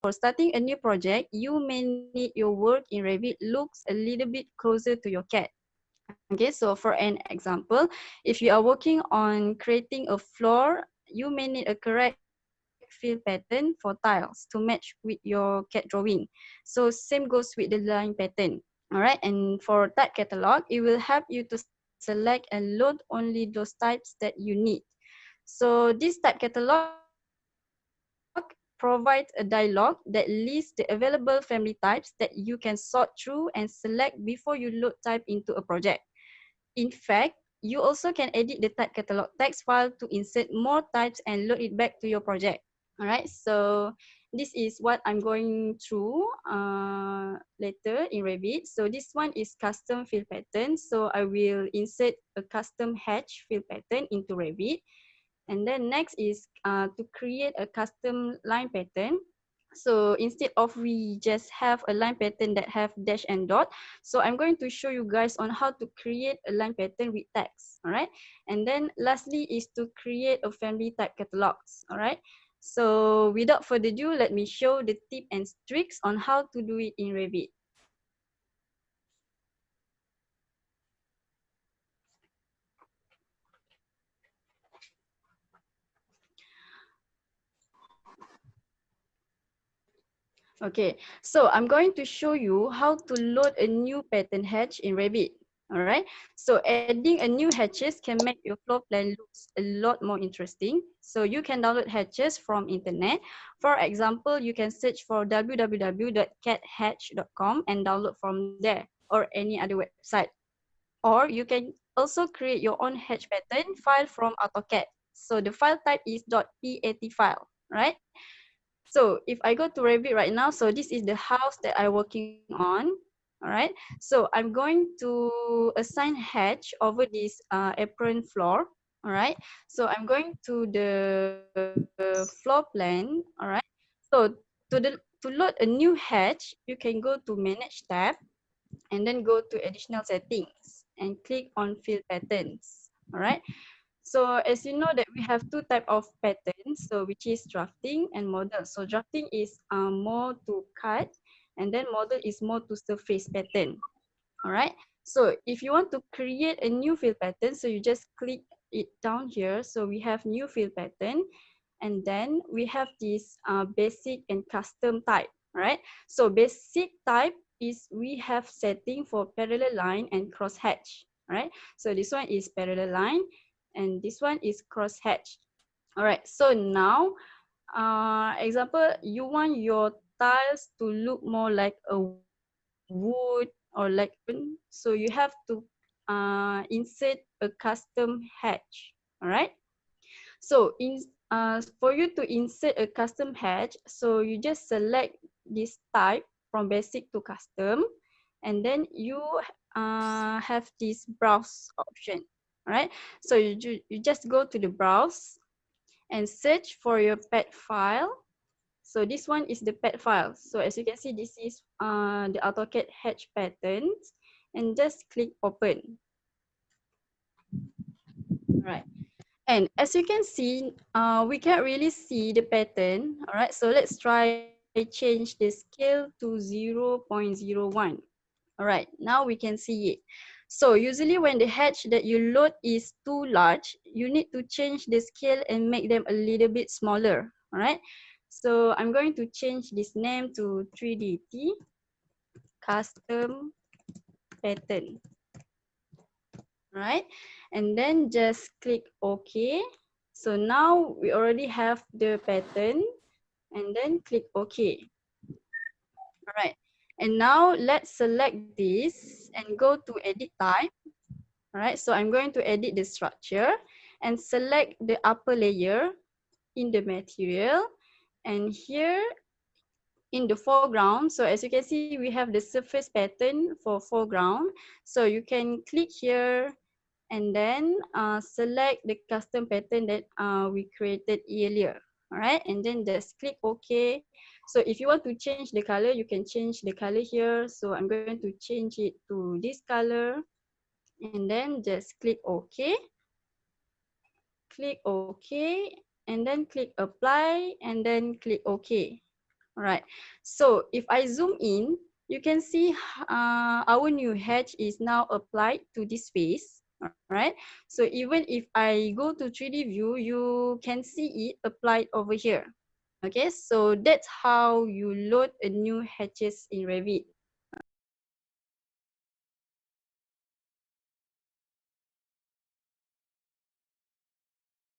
for starting a new project, you may need your work in Revit looks a little bit closer to your CAD. Okay, so for an example, if you are working on creating a floor, you may need a correct fill pattern for tiles to match with your CAD drawing. So same goes with the line pattern. All right, and for type catalog, it will help you to select and load only those types that you need. So this type catalog provides a dialog that lists the available family types that you can sort through and select before you load type into a project. In fact, you also can edit the type catalog text file to insert more types and load it back to your project. All right, so this is what I'm going through later in Revit. So this one is custom fill pattern. So I will insert a custom hatch fill pattern into Revit. And then next is to create a custom line pattern. So instead of we just have a line pattern that have dash and dot, so I'm going to show you guys on how to create a line pattern with text, all right? And then lastly is to create a family type catalogs, all right? So without further ado, let me show the tip and tricks on how to do it in Revit. Okay, so I'm going to show you how to load a new pattern hatch in Revit. All right, so adding a new hatches can make your floor plan looks a lot more interesting. So you can download hatches from internet. For example, you can search for www.cathatch.com and download from there or any other website. Or you can also create your own hatch pattern file from Autocad. So the file type is .pat file, right? So if I go to Revit right now, so this is the house that I'm working on. All right. So I'm going to assign hatch over this apron floor. All right. So I'm going to the floor plan. All right. So to load a new hatch, you can go to Manage tab and then go to Additional Settings and click on Fill Patterns. All right. So as you know that we have two type of patterns, so which is drafting and model. So drafting is more to cut, and then model is more to surface pattern. All right. So if you want to create a new fill pattern, so you just click it down here. So we have new fill pattern, and then we have this basic and custom type. Right. So basic type is we have setting for parallel line and crosshatch. Right. So this one is parallel line and this one is crosshatch. All right, so now, example, you want your tiles to look more like a wood or like so you have to insert a custom hatch. All right. So for you to insert a custom hatch, so you just select this type from basic to custom, and then you have this browse option. All right. So you just go to the browse and search for your pet file. So this one is the pet file. So as you can see, this is the AutoCAD hatch patterns, and just click open. All right. And as you can see, we can't really see the pattern. All right, so let's try change the scale to 0.01. All right, now we can see it. So usually when the hatch that you load is too large, you need to change the scale and make them a little bit smaller. All right, so I'm going to change this name to 3DT custom pattern. Right, and then just click OK. So now we already have the pattern, and then click OK. All right, and now let's select this and go to edit type. All right, so I'm going to edit the structure and select the upper layer in the material, and here in the foreground. So as you can see, we have the surface pattern for foreground. So you can click here and then select the custom pattern that we created earlier. All right, and then just click OK. So if you want to change the color, you can change the color here. So I'm going to change it to this color, and then just click OK. Click OK, and then click apply, and then click OK. Alright, so if I zoom in, you can see our new hatch is now applied to this face. Alright, so even if I go to 3D view, you can see it applied over here. Okay, so that's how you load a new hatches in Revit.